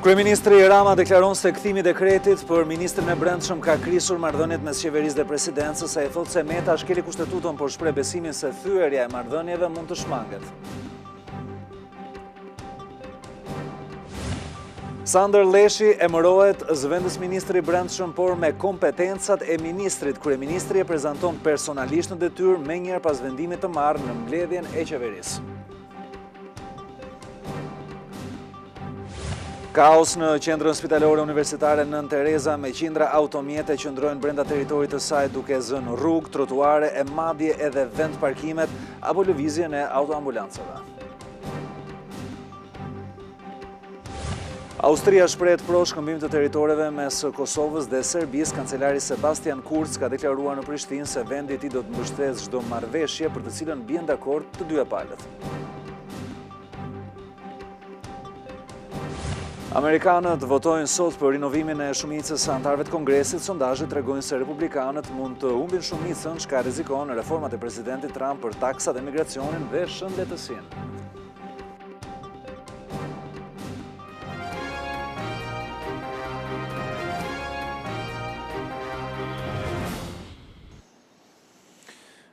Kryeministri Rama deklaron se kthimi i dekretit për ministrin e brendshëm ka krisur marrëdhëniet mes qeverisë dhe presidencës, ai thotë se Meta shkeli kushtetutën por shpreh besimin se thyerja e marrëdhënieve mund të shmanget. Sander Leshi emërohet zëvendës ministri i brendshëm, por me kompetencat e ministrit. Kryeministri e prezanton personalisht në detyrë menjëherë pas vendimit të marrë në mbledhjen e qeverisë. Kaos në qendrën spitalore universitare Nën Tereza, me qindra automjete qëndrojnë brenda teritorit të saj duke zënë rrugë, trotuare e madje edhe vend parkimet apo lëvizjen e autoambulancave. Austria shprehet pro shkëmbim të territoreve mes Kosovës dhe Serbisë. Kancelari Sebastian Kurz ka deklaruar në Prishtinë se vendi i tij do të mbështesë çdo marrëveshje për të cilën bien dakord të dyja palët. Amerikanët votojnë sot për rinovimin e shumicës së anëtarëve të Kongresit. Sondazhet tregojnë se republikanët mund të humbin shumicën, çka rrezikon reformat e presidentit Trump për taksat e migracionin dhe shëndetësinë.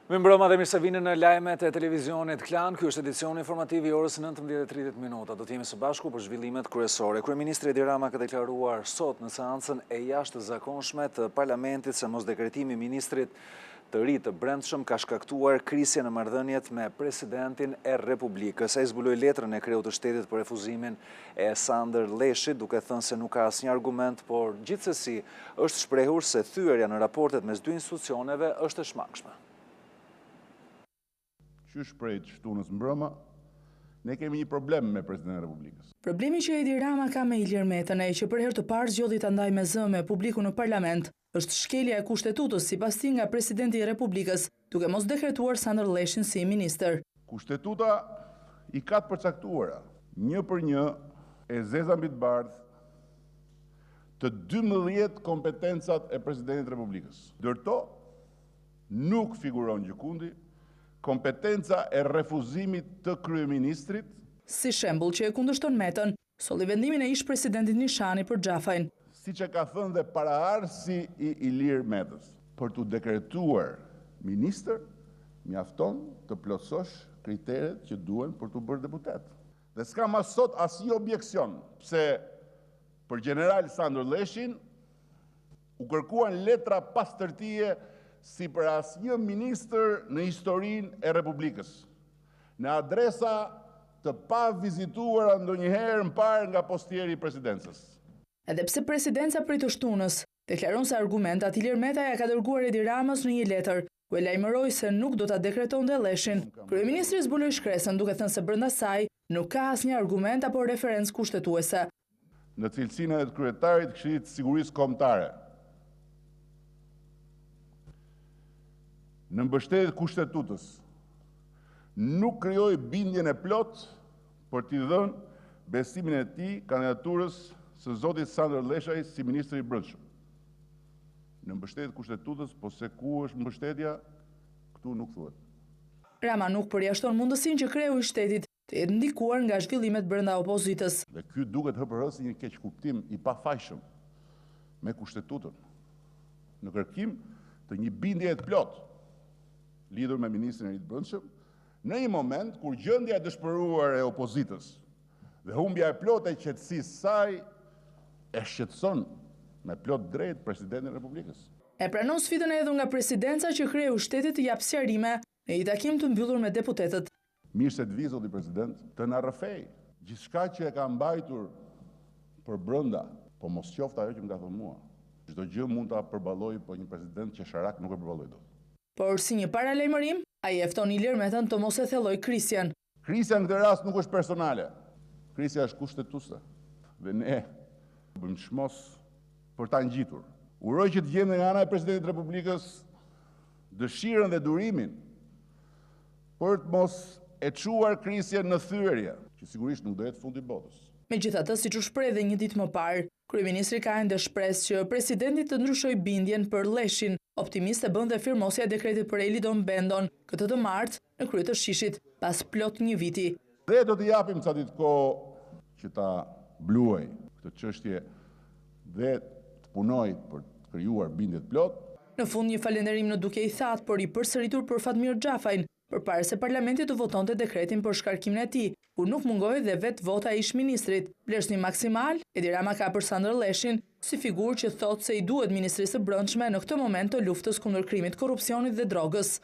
Mirëmbrëma dhe mirë se vini në lajmet e televizionit Klan. Ky është edicioni informativ i orës 19:30. Do të jemi së bashku për zhvillimet kryesore. Kryeministri Edi Rama ka deklaruar sot në seancën e jashtëzakonshme të parlamentit se mosdekretimi i ministrit të ri të brendshëm ka shkaktuar krisje në marrëdhëniet me presidentin e Republikës. Ai zbuloi letrën e kreut të shtetit për refuzimin e Sander Leshit, duke thënë se nuk ka asnjë argument, por gjithsesi është shprehur se thyerja në raportet mes dy institucioneve është e shmangshme. Qysh prej shtunës mbrëma, ne kemi një problem me presidentin e Republikës. Problemi që Edi Rama ka me Ilir Metën, ai që për herë të parë zgjodhi ta ndajë me zë me publikun në parlament, është shkelja e kushtetutës sipas tij nga presidenti i Republikës, duke mos dekretuar Sander Leshin si ministër. Kushtetuta i ka të përcaktuara, një për një, e zeza mbi të bardhë, të 12 kompetencat e presidentit të Republikës. Ndërto, nuk figuron gjykundi kompetenca e refuzimit të kryeministrit. Si shembull që e kundërshton Metën, solli vendimin e ish-presidentit Nishani për Xhafajin. Siç e ka thënë dhe paraardhësi i Ilir Metës, për të dekretuar ministër, mjafton të plotësosh kriteret që duhen për të bërë deputet. Dhe s'ka më sot asnjë objeksion pse për general Sander Leshin u kërkuan letra pastërtie si për asnjë ministër në historinë e Republikës, në adresa të pa vizituara ndonjëherë më parë nga postieri i presidencës. Edhe pse presidenca prej të shtunës deklaron se argumentat Ilir Meta ja ka dërguar Edi Ramës në një letër, ku e lajmëroi se nuk do ta dekretonte Leshin. Kryeministri zbuloi shkresën duke thënë se brenda saj nuk ka asnjë argument apo referencë kushtetuese. Në cilësinë e kryetarit të Këshillit të Sigurisë Kombëtare, në mbështetjet e kushtetutës, nuk krijoi bindjen e plot për t'i dhënë besimin e tij kandidaturës së zotit Sander Leshaj si ministri i brendshëm. Në mbështetjet e kushtetutës, po se ku është mbështetja, këtu nuk thuhet. Rama nuk përjashton mundësinë që kreu i shtetit të jetë ndikuar nga zhvillimet brenda opozitës. Dhe ky duket hëpërhësi një keq kuptim i pafajshëm me kushtetutën, në kërkim të një bindje të plotë lidhur me ministrin e ri të brendshëm, në një moment kur gjendja e dëshpëruar e opozitës dhe humbja e plotë e qetësisë saj e shqetëson me plot drejt presidentin e Republikës. E pranon sfidën e hedhur nga presidenca që kreu i shtetit të jap sqarime në një takim të mbyllur me deputetët. Mirë se të vi, zoti president, të na rrëfej gjithçka që e ka mbajtur për brenda, po mos qoftë ajo që më ka thënë mua. Çdo gjë mund ta përballoj, po një president që sharak nuk e përballoj dot. Por si një paralajmërim, ai e fton Ilir Metën të mos e thellojë krisjen. Krisja në këtë rast nuk është personale. Krisja është kushtetuese. Dhe ne bëjmë çmos për ta ngjitur. Uroj që të gjejmë nga ana e presidentit të Republikës dëshirën dhe durimin për të mos e çuar krisjen në thyerje, që sigurisht nuk do jetë fundi i botës. Megjithatë, siç u shpreh dhe një ditë më parë, kryeministri ka ende shpresë që presidenti të ndryshojë bindjen për Leshin. Optimiste bën dhe firmosja e dekretit për Elidon Bendon këtë të martë në krye të shishit, pas plot një viti. Dhe do t'i japim ca ditë kohë që ta bluaj këtë çështje dhe të punoj për të krijuar bindje të plot. Në fund një falënderim në duke i thatë, por i përsëritur për Fatmir Xhafajin, përpara se parlamenti të votonte dekretin për shkarkimin e tij, kur nuk mungoi dhe vetë vota e ish-ministrit. Vlerësim maksimal, Edi Rama ka për Sandër Leshin si figurë që thotë se i duhet Ministrisë së Brendshme në këtë moment të luftës kundër krimit, korrupsionit dhe drogës.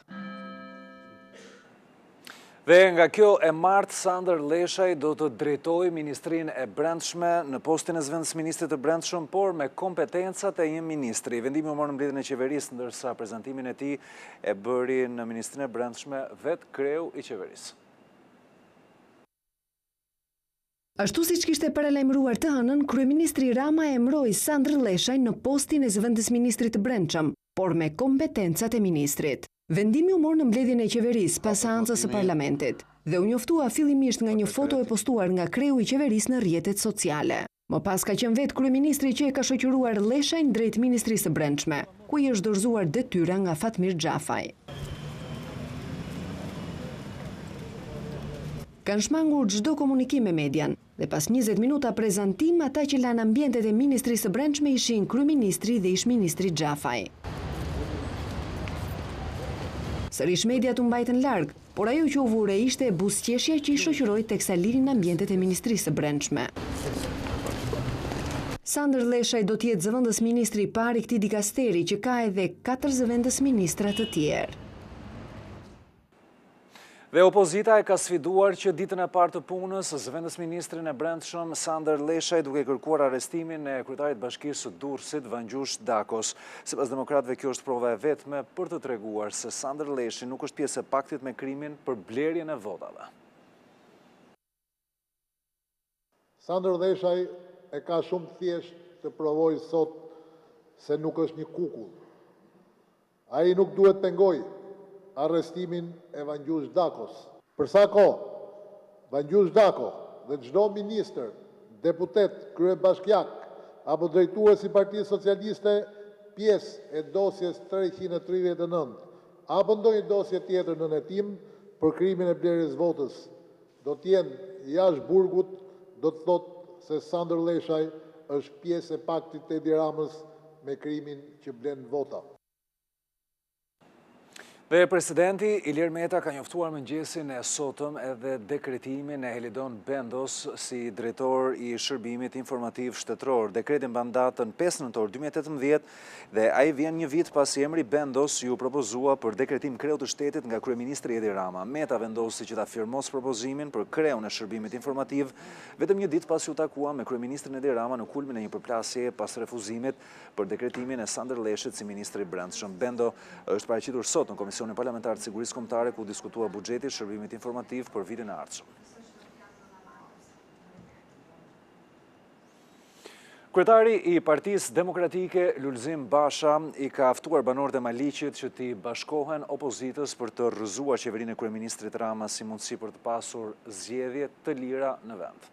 Dhe nga kjo e martë, Sandër Leshaj do të drejtojë Ministrinë e Brendshme në postin e zëvendës ministrit të Brendshëm, por me kompetencat e një ministri. Vendimi u morë në mbledhjen e qeverisë, ndërsa prezantimin e tij e bëri në Ministrinë e Brendshme vetë kreu i qeverisë. Ashtu siç kishte paralajmëruar të hënën, kryeministri Rama emëroi Sandër Leshaj në postin e zëvendës ministrit të Brendshëm, por me kompetencat e ministrit. Vendimi u morë në mbledhjen e qeverisë pas seancës së parlamentit dhe u njoftua fillimisht nga një foto e postuar nga kreu i qeverisë në rrjetet sociale. Më pas ka qenë vetë kryeministri që e ka shoqëruar Leshajn drejt Ministrisë së Brendshme, ku i është dorëzuar detyra nga Fatmir Xhafaj. Kanë shmangur çdo komunikim me median dhe pas 20 minuta prezantim, ata që lanë ambientet e Ministrisë së Brendshme ishin kryeministri dhe ish-ministri Xhafaj. Sërish mediat u mbajtën larg, por ajo që u vure ishte buzëqeshja që i shoqëroi teksa lirin ambientet e Ministrisë së Brendshme. Sandër Leshaj do të jetë zëvendës ministri i parë i këtij dikasteri që ka edhe 4 zëvendës ministra të tjerë. Dhe opozita e ka sfiduar që ditën e parë të punës, zëvendës ministrin e Brendshëm Sandër Leshaj duke kërkuar arrestimin e kryetarit bashkisë së Durrësit Vangjush Dakos. Sipas demokratëve, kjo është prova e vetme për të treguar se Sandër Leshi nuk është pjesë e paktit me krimin për blerjen e votave. Sandër Leshaj e ka shumë thjesht të provojë sot se nuk është një kukull. Ai nuk duhet pengoj arrestimin e Vangjush Dakos. Për sa kohë, Vangjush Dako dhe çdo ministër, deputet, kryebashkiak apo drejtues i Partisë Socialiste pjesë e dosjes 339 apo ndonjë dosje tjetër në hetim për krimin e blerjes votës do të jenë jashtë burgut, do të thotë se Sandër Leshaj është pjesë e paktit të Edi Ramës me krimin që blen vota. Dhe presidenti Ilir Meta ka njoftuar mëngjesin e sotëm edhe dekretimin e Helidon Bendos si drejtor i shërbimit informativ shtetëror. Dekreti mban datën 5 nëntor 2018 dhe ai vjen një vit pasi emri Bendos ju propozua për dekretim kreu të shtetit nga kryeministri Edi Rama. Meta vendosi që ta firmos propozimin për kreun e shërbimit informativ vetëm një ditë pasi u takua me kryeministrin Edi Rama në kulmin e një përplasje pas refuzimit për dekretimin e Sandër Leshit si ministri i Brendshëm. Bendo është paraqitur sot në Komisionin Parlamentar të Sigurisë Kombëtare ku diskutua buxheti i shërbimit informativ për vitin e ardhshëm. Kryetari i Partisë Demokratike Lulzim Basha i ka ftuar banorët e Maliqit që t'i bashkohen opozitës për të rrëzuar qeverinë e kryeministrit Rama si mundësi për të pasur zgjedhje të lira në vend.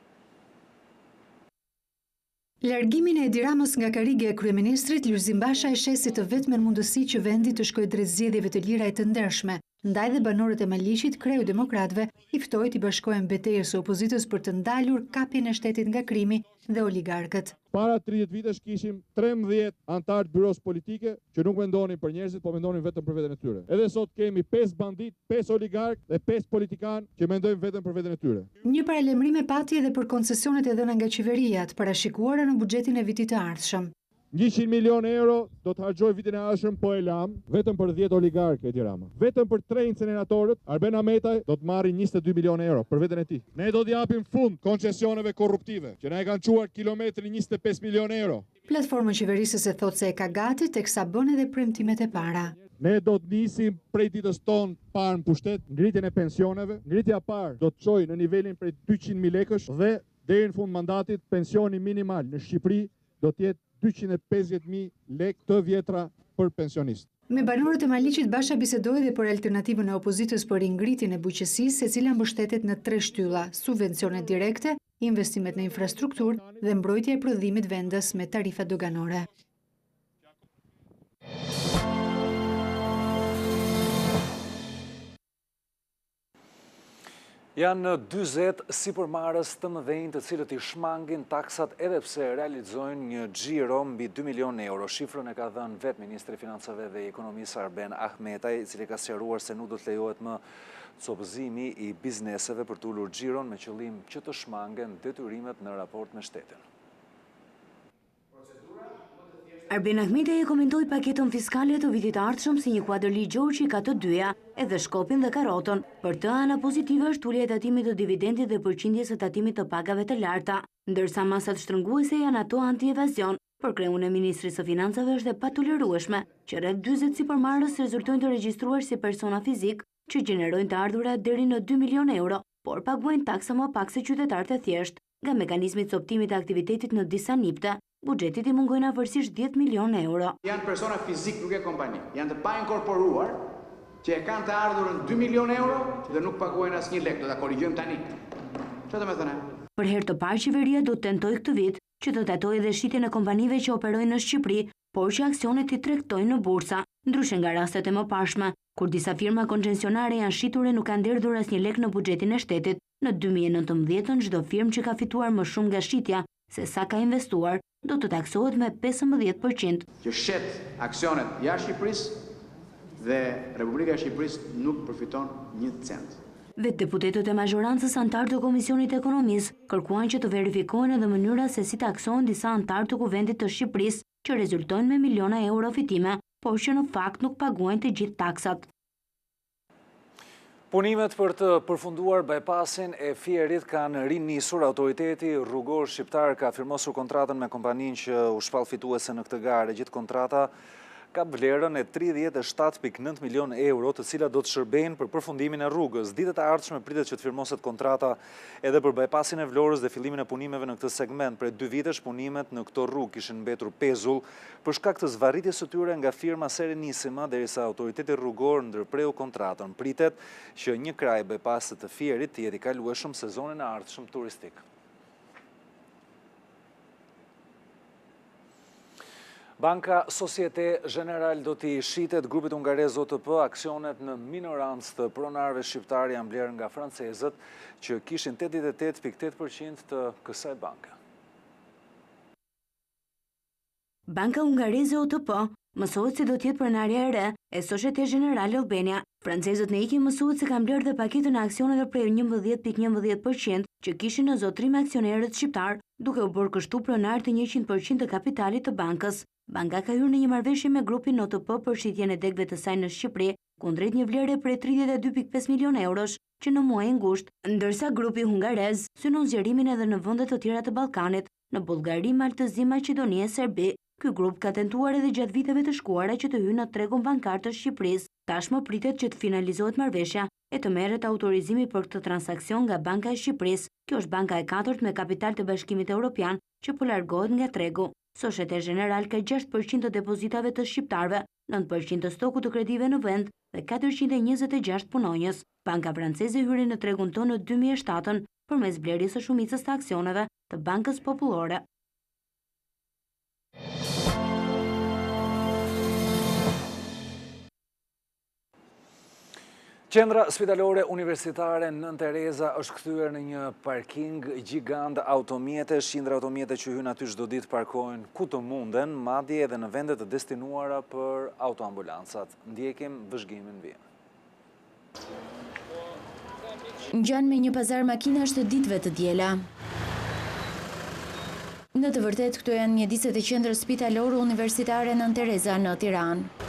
Largimin e Edi Ramës nga karrige e kryeministrit, Lulzim Basha e sheh si të vetmen mundësi që vendi të shkojë drejt zgjedhjeve të lira e të ndershme. Ndaj dhe banorët e Maliqit, kreu demokratëve, i ftoi t'i bashkohen betejës së opozitës për të ndalur kapjen e shtetit nga krimi dhe oligarkët. Para 30 vitesh kishim 13 antar të byros politike që nuk mendonin për njerëzit, po mendonin vetëm për veten e tyre. Edhe sot kemi 5 bandit, 5 oligark dhe 5 politikan që mendojnë vetëm për veten e tyre. Një paralajmërim e pati edhe për koncesionet e dhëna nga qeveria të parashikuara në buxhetin e vitit të ardhshëm. 100 milion euro do të harxoj vitin e ardhshëm po e lam vetëm për 10 oligarkë Edi Rama. Vetëm për 3 inceneratorët, Arben Ametaj do të marrë 22 milion euro për veten e tij. Ne do të japim fund koncesioneve korruptive, që na e kanë çuar kilometri 25 milion euro. Platforma qeverisës e thotë se e ka gati teksa bën edhe premtimet e para. Ne do të nisim prej ditës tonë parë në pushtet, ngritjen e pensioneve. Ngritja e parë do të çojë në nivelin prej 200.000 lekësh dhe deri në fund mandatit pensioni minimal në Shqipëri do të jetë 250.000 lekë të vjetra për pensionist. Me banorët e Maliqit, Basha bisedoi dhe për alternativën e opozitës për ngritjen e bujqësisë, e cila mbështetet në 3 shtylla: subvencionet direkte, investimet në infrastrukturë dhe mbrojtja e prodhimit vendës me tarifa doganore. Janë 40 sipërmarrës të mëdhenj të cilët i shmangin taksat edhe pse realizojnë një xhiro mbi 2 milion euro. Shifrën e ka dhënë vetë Ministri i Financave dhe Ekonomisë Arben Ahmetaj, i cili ka sqaruar se nuk do të lejohet më copëzimi i bizneseve për të ulur xhiron me qëllim që të shmangen detyrimet në raport me shtetin. Arben Ahmetaj e komentoi paketën fiskale të vitit ardhshëm si një kuadër ligjor që ka të dyja, edhe shkopin dhe karoton. Për të ana pozitive është ulja e tatimit të dividendit dhe përqindjes së tatimit të pagave të larta, ndërsa masat shtrënguese janë ato anti-evazion. Për kreun e Ministrisë së Financave është e patolerueshme që rreth 40 sipërmarrës rezultojnë të regjistruar si persona fizik që gjenerojnë të ardhura deri në 2 milion euro, por paguajnë taksa më pak se qytetarët e thjeshtë. Nga mekanizmi i coptimit të aktivitetit në disa nipte, buxhetit i mungojnë afërsisht 10 milion euro. Janë persona fizik, nuk e kompani. Janë të pa inkorporuar që e kanë të ardhurën 2 milion euro dhe nuk paguajnë asnjë lek. Do ta korrigjojmë tani. Çfarë do të thënë? Për herë të parë qeveria do të tentojë këtë vit që të tetojë dhe shitjen e kompanive që operojnë në Shqipëri, por që aksionet i tregtojnë në bursa, ndryshe nga rastet e mëparshme, kur disa firma koncesionare janë shitur e nuk kanë derdhur asnjë lek në buxhetin e shtetit. Në 2019 çdo firmë që ka fituar më shumë nga shitja se sa ka investuar, do të taksohet me 15%. Që shet aksionet jashtë Shqipërisë dhe Republika e Shqipërisë nuk përfiton 1 cent. Vetë deputetët e mazhorancës antarë të Komisionit Ekonomisë kërkuan që të verifikohen edhe mënyra se si taksohen disa antarë të Kuvendit të Shqipërisë që rezultojnë me miliona euro fitime, por që në fakt nuk paguajnë të gjithë taksat. Punimet për të përfunduar bypassin e Fierit kanë rinisur. Autoriteti rrugor shqiptar ka firmosur kontratën me kompaninë që u shpall fituese në këtë garë. Gjithë kontrata ka vlerën e 37.9 milion euro, të cilat do të shërbejnë për përfundimin e rrugës. Ditët e ardhshme pritet që të firmoset kontrata edhe për bypassin e Vlorës dhe fillimin e punimeve në këtë segment. Prej 2 vitesh punimet në këtë rrugë kishin mbetur pezull për shkak të zvarritjes së tyre nga firma Serenissima, derisa autoriteti rrugor ndërpreu kontratën. Pritet që një kraj bypassit të Fierit të jetë i kalueshëm sezonin e ardhshëm turistik. Banka Societe Generale do t'i shitet grupit hungarez OTP aksionet në minorancë të pronarëve shqiptar janë blerë nga francezët që kishin 88.8% të kësaj banke. Banka hungareze OTP mësohet se do t'jetë pronarja e re e Societe Generale Albania. Francezët në ikim mësohet se kanë blerë dhe paketën e aksioneve prej 11.11% që kishin në zotrim aksionerët shqiptar, duke u bërë kështu pronar të 100% të kapitalit të bankës. Banka ka hyrë në një marrëveshje me grupin OTP për shitjen e degëve të saj në Shqipëri, kundrejt një vlere prej 32.5 milion eurosh që në muaj ngusht, ndërsa grupi hungarez synon zgjerimin edhe në vendet të tjera të Ballkanit, në Bullgari, Maltëzi, Maqedoni e Serbi. Ky grup ka tentuar edhe gjatë viteve të shkuara që të hyjë në tregun bankar të Shqipërisë. Tashmë pritet që të finalizohet marrëveshja e të merret autorizimi për këtë transakcion nga Banka e Shqipërisë. Kjo është banka e katërt me kapital të Bashkimit Evropian që po largohet nga tregu. Societe Generale ka 6% të depozitave të shqiptarve, 9% të stokut të kredive në vend dhe 426 punonjës. Banka franceze hyri në tregun tonë në 2007 përmes blerjes së shumicës të aksioneve të Bankës Popullore. Qendra spitalore universitare Nën Tereza është kthyer në një parking gjigant automjetesh. Qindra automjete që hyn aty çdo ditë parkojnë ku të munden, madje edhe në vende të destinuara për autoambulancat. Ndjekim vëzhgimin vjen. Ngjan me një pazar makinash të ditëve të diela. Në të vërtet, këto janë mjediset e qendrës spitalore universitare Nën Tereza në Tiranë.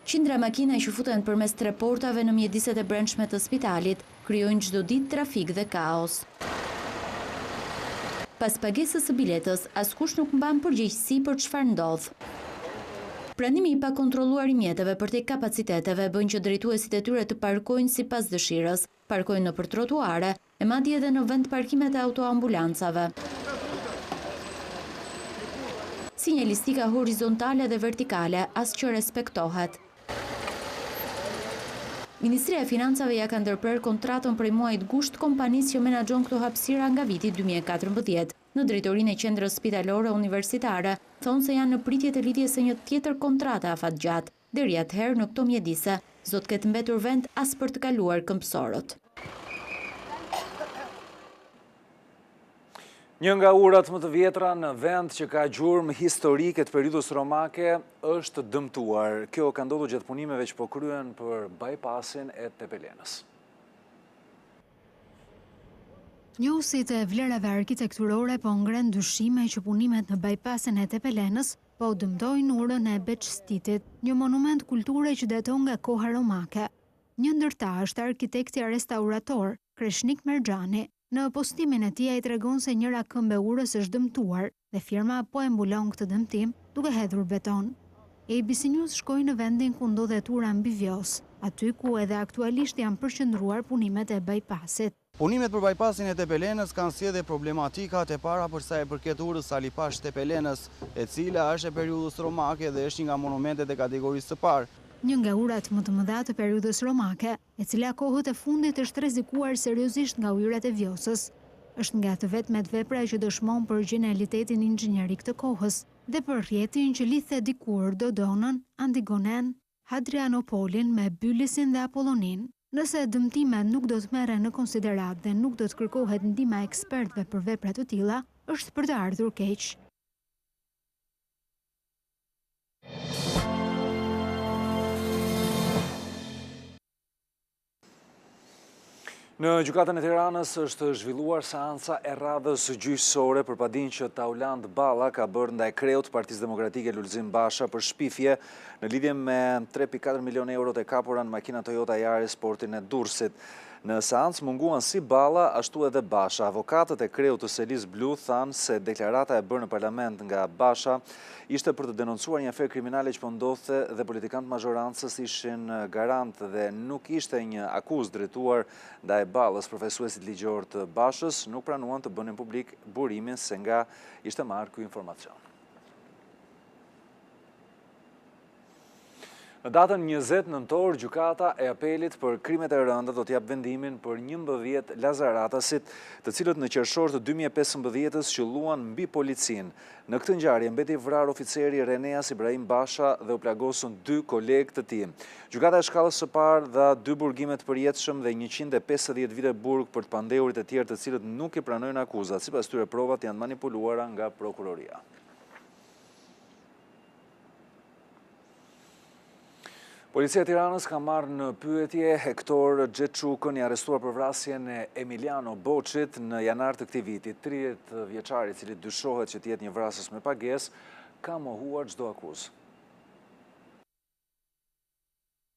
Qindra makina që futen përmes 3 portave në mjediset e brendshme të spitalit, krijojnë çdo ditë trafik dhe kaos. Pas pagesës së biletës, askush nuk mban përgjegjësi për çfarë ndodh. Pranimi i pakontrolluar i mjeteve për tek kapaciteteve bën që drejtuesit e tyre të parkojnë sipas dëshirës, parkojnë nëpër trotuare e madje edhe në vend parkimet e autoambulancave. Sinjalistika horizontale dhe vertikale as që respektohet. Ministria e Financave ja ka ndërprer kontratën prej muajit gusht kompanisë që menaxhon këto hapësira nga viti 2014. Në drejtorinë e qendrës spitalore universitare, thonë se janë në pritje të lidhjes së një tjetër kontrate afatgjatë. Deri atëherë në këto mjedise, zot ketë mbetur vend as për të kaluar këmbësorët. Një nga urat më të vjetra në vend që ka gjurmë historike të periudhës romake është dëmtuar. Kjo ka ndodhur gjatë punimeve që po kryen për bypassin e Tepelenës. Njohusit e vlerave arkitekturore po ngren dyshime që punimet në bypassin e Tepelenës po dëmtojnë urën e Beçstitit, një monument kulture që daton nga koha romake. Një ndër ta është arkitekti restaurator Kreshnik Merxhani. Në postimin e tij ai tregon se njëra këmbë urës është dëmtuar dhe firma po e mbulon këtë dëmtim duke hedhur beton. ABC News shkoi në vendin ku ndodhet ura mbi Vjos, aty ku edhe aktualisht janë përqendruar punimet e bypassit. Punimet për bypassin e Tepelenës kanë sjellë problematikat e para për sa i përket urës Salipash Tepelenës, e cila është e periudhës romake dhe është një nga monumentet e kategorisë së parë. Një nga urat më të mëdha të periudhës romake, e cila kohët e fundit është rrezikuar seriozisht nga ujërat e Vjosës. Është nga të vetmet vepra që dëshmon për genialitetin inxhinierik të kohës dhe për rrjetin që lidhte dikur Dodonën, Antigonen, Hadrianopolin me Bylisin dhe Apollonin. Nëse dëmtimet nuk do të merren në konsiderat dhe nuk do të kërkohet ndihma e ekspertëve për vepra të tilla, është për të ardhur keq. Në gjykatën e Tiranës është zhvilluar seanca e radhës gjyqësore për padinë që Tauland Balla ka bërë ndaj kreut Partisë Demokratike Lulzim Basha për shpifje në lidhje me 3.4 milion euro të kapura në makina Toyota Yaris sportin e Durrësit. Në seancë munguan si Balla, ashtu edhe Basha. Avokatët e kreut të Selis Blu thanë se deklarata e bërë në parlament nga Basha ishte për të denoncuar një aferë kriminale që po ndodhte dhe politikantë mazhorancës ishin garant dhe nuk ishte një akuzë drejtuar ndaj Ballës. Profesuesit ligjor të Bashës nuk pranuan të bënin publik burimin se nga ishte marrë ky informacion. Në datën 20 nëntor, gjykata e apelit për krimet e rënda do t'jap vendimin për 11 lazaratasit, të cilët në qershor të 2015-s qelluan mbi policin. Në këtë ngjarje mbeti vrarë oficeri Reneas Ibrahim Basha dhe u plagosën 2 kolegë të tij. Gjykata e shkallës së parë dha 2 burgime të përjetshëm dhe 150 vite burg për të pandehurit e tjerë të cilët nuk i pranojnë akuzat. Sipas tyre provat janë manipuluara nga prokuroria. Policia e Tiranës ka marrë në pyetje Hektor Xheçukën, i arrestuar për vrasjen e Emiliano Boçit në janar të këtij viti. 30 vjeçari, i cili dyshohet që të jetë një vrasës me pagesë, ka mohuar çdo akuzë.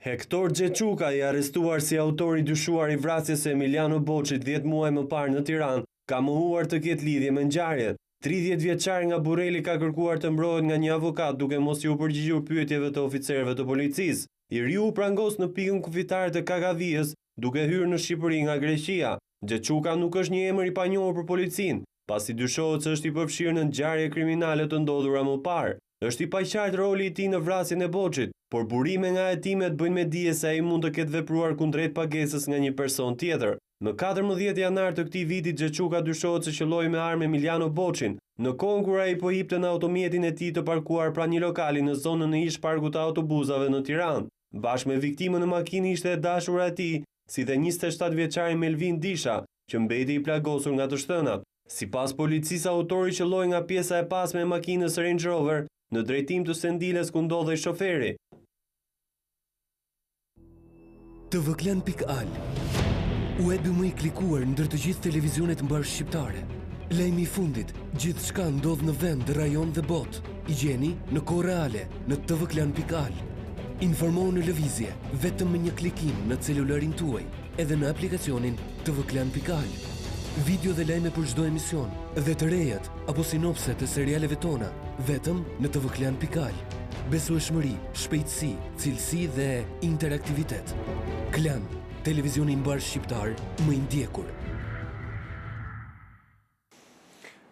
Hektor Xheçuka, i arrestuar si autor i dyshuar i vrasjes së Emiliano Boçit 10 muaj më parë në Tiranë, ka mohuar të ketë lidhje me ngjarjet. 30 vjeçari nga Burreli ka kërkuar të mbrohet nga një avokat duke mos iu përgjigjur pyetjeve të oficerëve të policisë. I riu prangos në pikën kufitare të Kagavijës duke hyrë në Shqipëri nga Greqia. Xheçuka nuk është një emër i panjohur për policinë, pasi dyshohet se është i përfshirë në ngjarje kriminale të ndodhura më parë. Është i paqartë roli i tij në vrasjen e Boçit, por burime nga hetimet bëjnë me dije se ai mund të ketë vepruar kundrejt pagesës nga një person tjetër. Në 14 janar të këtij viti, Xheçuka dyshohet se qelloi me armë Emiliano Boçin, në kohën kur ai po hipte në automjetin e tij të parkuar pranë një lokali në zonën e ish parkut të autobusave në Tiranë. Bashkë me viktimën në makinë ishte e dashura e tij, si dhe 27 vjeçari Melvin Disha, që mbeti i plagosur nga të shtënat. Sipas policisë, autori qelloi nga pjesa e pasme e makinës Range Rover në drejtim të Sendiles ku ndodhej shoferi. tvklan.al, webi më i klikuar ndër të gjithë televizionet mbar shqiptare. Lajmi i fundit, gjithçka ndodh në vend, rajon dhe botë. I gjeni në kohë reale në tvklan.al. Informohu në lëvizje vetëm me një klikim në celularin tuaj, edhe në aplikacionin tvklan.al. Video dhe lajme për çdo emision, dhe të rejat apo sinopse të serialeve tona, vetëm në tvklan.al. Besueshmëri, shpejtësi, cilësi dhe interaktivitet. Klan, televizioni mbar shqiptar më i ndjekur.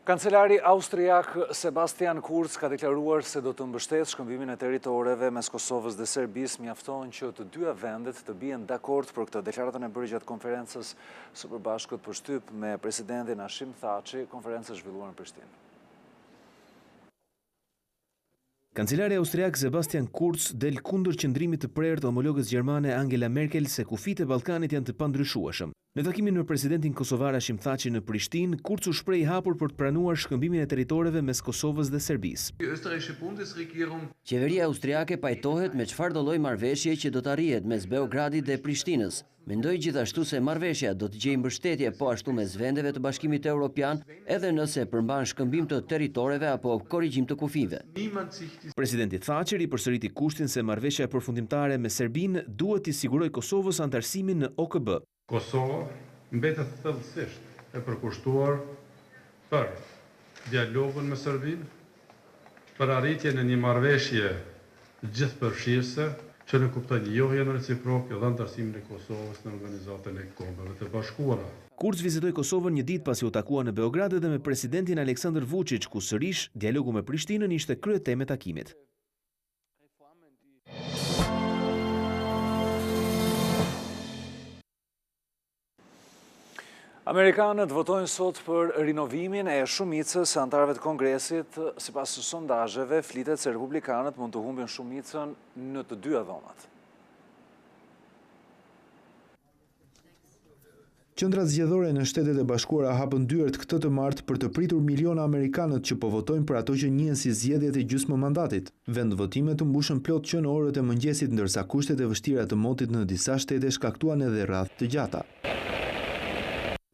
Kancelari austriak Sebastian Kurz ka deklaruar se do të mbështetë shkëmbimin e territoreve mes Kosovës dhe Serbisë, mjafton që të dyja vendet të bien dakord për këtë. Deklaratën e bëri gjatë konferencës së përbashkët për shtyp me presidentin Hashim Thaçi, konferencë zhvilluar në Prishtinë. Kancelari austriak Sebastian Kurz del kundër qëndrimit të prerë të homologës gjermane Angela Merkel se kufijtë e Ballkanit janë të pandryshueshëm. Në takimin me presidentin kosovar Hashim Thaçi në Prishtinë, Kurz u shpreh i hapur për të pranuar shkëmbimin e territoreve mes Kosovës dhe Serbisë. Qeveria austriake pajtohet me çfarë do lloj marrëveshje që do të arrihet mes Beogradit dhe Prishtinës. Mendoj gjithashtu se marrëveshja do të gjejë mbështetje po ashtu mes vendeve të Bashkimit Evropian, edhe nëse përmban shkëmbim të territoreve apo korrigjim të kufive. Presidenti Thaçi ripërsëriti kushtin se marrëveshja përfundimtare me Serbinë duhet t'i sigurojë Kosovës anëtarësimin në OKB. Kosova mbetet thellësisht e përkushtuar për dialogun me Serbinë, për arritjen e një marrëveshje gjithëpërfshirëse që në kupton njohjen reciproke dhe anëtarësimin e Kosovës në Organizatën e Kombeve të Bashkuara. Kurz vizitoi Kosovën një ditë pasi u takua në Beograd edhe me presidentin Aleksandar Vučić, ku sërish dialogu me Prishtinën ishte kryeteme e takimit. Amerikanët votojnë sot për rinovimin e shumicës së anëtarëve të Kongresit. Sipas sondazheve, flitet se republikanët mund të humbin shumicën në të dyja dhomat. Qendrat zgjedhore në Shtetet e Bashkuara hapën dyert këtë të martë për të pritur miliona amerikanët që po votojnë për ato që njihen si zgjedhjet e gjysmëmandatit. Vendvotimet u mbushën plot që në orët e mëngjesit, ndërsa kushtet e vështira të motit në disa shtete shkaktuan edhe radhë të gjata.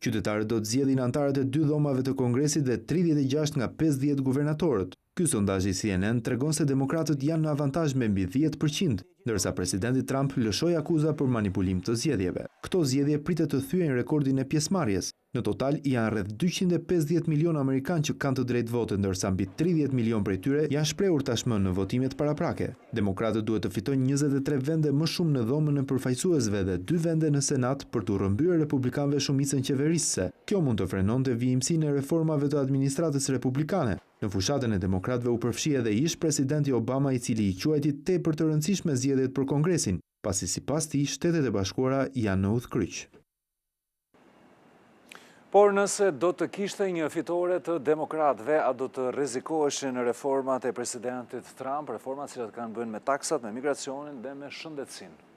Qytetarët do të zgjedhin anëtarët e dy dhomave të Kongresit dhe 36 nga 50 guvernatorët. Ky sondazh i CNN tregon se demokratët janë në avantazh me mbi 10%, ndërsa presidenti Trump lëshoi akuza për manipulim të zgjedhjeve. Këto zgjedhje pritet të thyejnë rekordin e pjesëmarrjes. Në total janë rreth 250 milion amerikanë që kanë të drejtë vote, ndërsa mbi 30 milion prej tyre janë shprehur tashmë në votimet paraprake. Demokratët duhet të fitojnë 23 vende më shumë në dhomën e përfaqësuesve dhe 2 vende në Senat për të rrëmbyer republikanëve shumicën qeverisëse. Kjo mund të frenonte vijimsinë e reformave të administratës republikane. Në fushatën e demokratëve u përfshi edhe ish presidenti Obama, i cili i quajti tepër të rëndësishme zgjedhjet për Kongresin, pasi sipas tij Shtetet e Bashkuara janë në udhkryq. Por nëse do të kishte një fitore të demokratëve, a do të rrezikoheshin reformat e presidentit Trump, reformat që kanë bën me taksat, me migracionin dhe me shëndetësinë.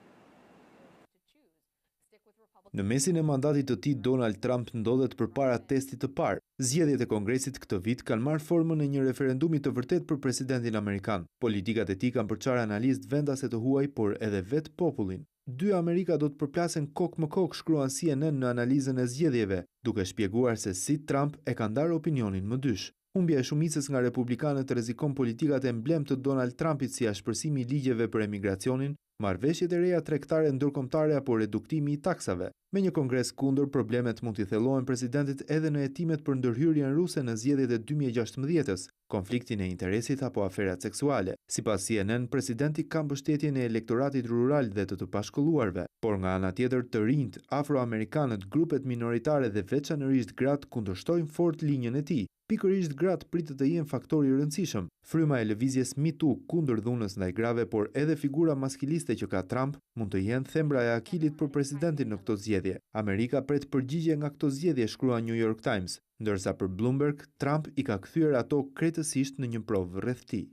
Në mesin e mandatit të tij, Donald Trump ndodhet përpara testit të parë. Zgjedhjet e Kongresit këtë vit kanë marrë formën e një referendumi të vërtet për presidentin amerikan. Politikat e tij kanë përçarë analistë vendase të huaj, por edhe vetë popullin. Dy Amerika do të përplasen kok më kok, shkruan CNN në analizën e zgjedhjeve, duke shpjeguar se si Trump e ka ndarë opinionin më dysh. Humbja e shumicës nga republikanët rrezikon politikat e emblem të Donald Trumpit, si ashpërsimi i ligjeve për emigracionin, marrëveshjet e reja tregtare ndërkombëtare apo reduktimi i taksave. Me një kongres kundër, problemet mund t'i thellohen presidentit edhe në hetimet për ndërhyrjen ruse në zgjedhjet e 2016-s, konfliktin e interesit apo aferat seksuale. Sipas CNN, presidenti ka mbështetjen e elektoratit rural dhe të pashkolluarve, por nga ana tjetër të rinjt, afroamerikanët, grupet minoritare dhe veçanërisht gratë kundërshtojnë fort linjën e tij. Pikërisht gratë pritet të jenë faktori i rëndësishëm. Fryma e lëvizjes Me Too kundër dhunës ndaj grave, por edhe figura maskiliste që ka Trump, mund të jenë thembra e akilit për presidentin në këto zgjedhje. Amerika pret përgjigje nga këto zgjedhje, shkruan New York Times, ndërsa për Bloomberg, Trump i ka kthyer ato krejtësisht në një provë rreth tij.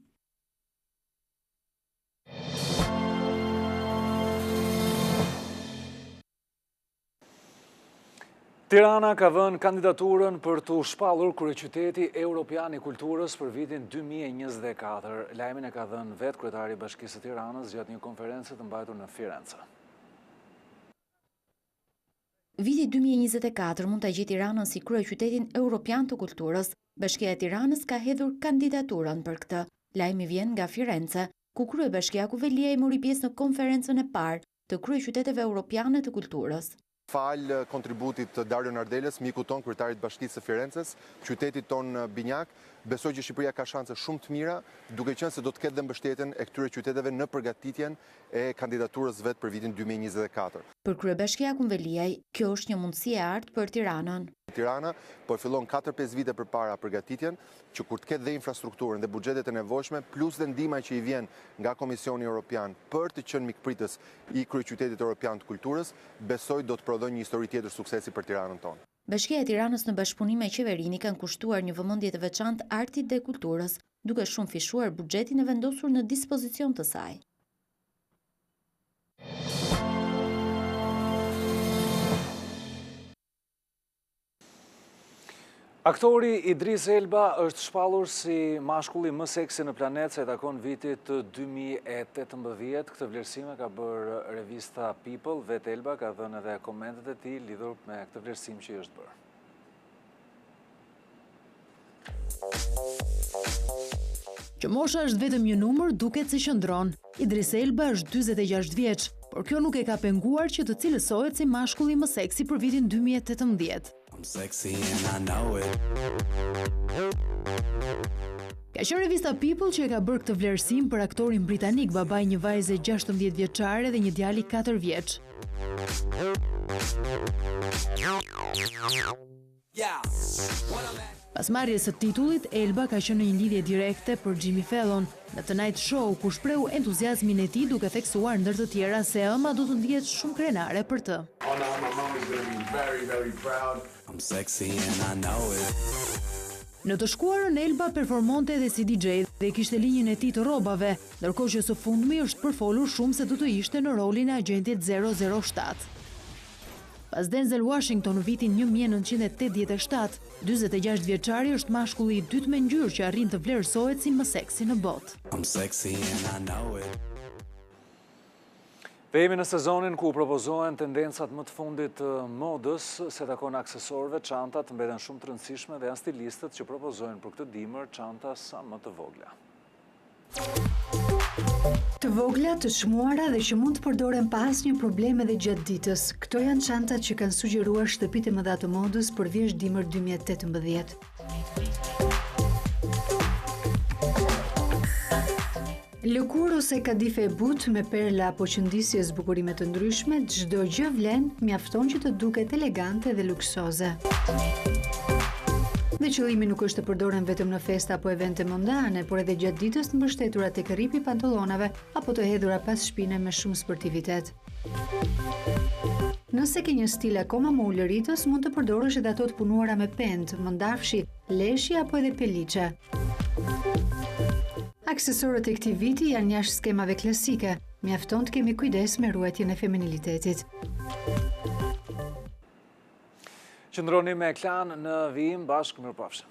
Tirana ka vënë kandidaturën për të shpallur kryeqyteti Europian i Kulturës për vitin 2024. Lajmin e ka dhënë vetë kryetari i Bashkisë së Tiranës gjatë një konferencë të mbajtur në Firenze. Viti 2024 mund të gjejë Tiranën si kryeqytetin Europian të Kulturës. Bashkia e Tiranës ka hedhur kandidaturën për këtë. Lajmi vjen nga Firenze, ku kryebashkia Kuvelia i mori pjesë në konferencën e parë të kryeqyteteve europiane të kulturës. Fal kontributit të Dario Nardeles, miku ton, kryetarit Bashkisë së Firencës, qytetit ton binjak, besoj që Shqipëria ka shanse shumë të mira, duke qenë se do të ketë dhe mbështetjen e këtyre qyteteve në përgatitjen e kandidaturës vetë për vitin 2024. Për kryebashkiakun Veliaj, kjo është një mundësi e artë për Tiranën. Tirana po fillon 4-5 vite përpara përgatitjen, që kur të ketë dhe infrastrukturën dhe buxhetet e nevojshme, plus dhe ndihma që i vjen nga Komisioni Evropian për të qenë mikpritës i kryeqytetit Europian të Kulturës, besoj do të prodhojë një histori tjetër suksesi për Tiranën tonë. Bashkia e Tiranës në bashkëpunim me qeverini kanë kushtuar një vëmendje të veçantë artit dhe kulturës, duke shumë fishuar buxhetin e vendosur në dispozicion të saj. Aktori Idris Elba është shpallur si mashkulli më seksi në planet se takon vitit 2018. Këtë vlerësime ka bërë revista People. Vetë Elba ka dhënë edhe komentet e tij lidhur me këtë vlerësim që i është bërë. Që mosha është vetëm një numër, duket se qëndron. Idris Elba është 46 vjeç, por kjo nuk e ka penguar që të cilësohet si mashkulli më seksi për vitin 2018. Ka qenë revista People që e ka bërë këtë vlerësim për aktorin britanik, babai një vajze 16 vjeçare dhe një djali 4 vjeç. Pas marrjes së titullit, Elba ka qenë në një lidhje direkte për Jimmy Fallon në Tonight Show, ku shprehu entuziazmin e tij duke theksuar ndër të tjera se ëma do të ndihet shumë krenare për të. Në të shkuarën, Elba performonte edhe si DJ dhe kishte linjën e tij të rrobave, ndërkohë që së fundmi është përfolur shumë se do të ishte në rolin e agentit 007. Pas Denzel Washington në vitin 1987, 46 vjeçari është mashkulli i dytë me ngjyrë që arrin të vlerësohet si më seksi në botë. Jemi në sezonin ku propozohen tendencat më të fundit të modës, se takon aksesorëve, çantat mbeten shumë të rëndësishme dhe janë stilistët që propozojnë për këtë dimër çanta sa më të vogla. Të vogla, të çmuara dhe që mund të përdoren pa asnjë problem edhe gjatë ditës. Këto janë çantat që kanë sugjeruar shtëpitë e mëdha të modës për vjesht dimër 2018. Lëkur ose kadife e butë me perla apo qëndisje zbukurime të ndryshme, çdo gjë vlen, mjafton që të duket elegante dhe luksoze. Dhe qëllimi nuk është të përdoren vetëm në festa apo evente mondane, por edhe gjatë ditës të mbështetura tek rripi i pantallonave apo të hedhura pas shpine me shumë sportivitet. Nëse ke një stil akoma më ulëritës, mund të përdorësh edhe ato të punuara me pent, mondafshi, leshi apo edhe peliçe. Aksesorët e këtij viti janë jashtë skemave klasike. Mjafton të kemi kujdes me ruajtjen e feminilitetit. Qëndroni me Klan në vijim bashkë, mirupafshim.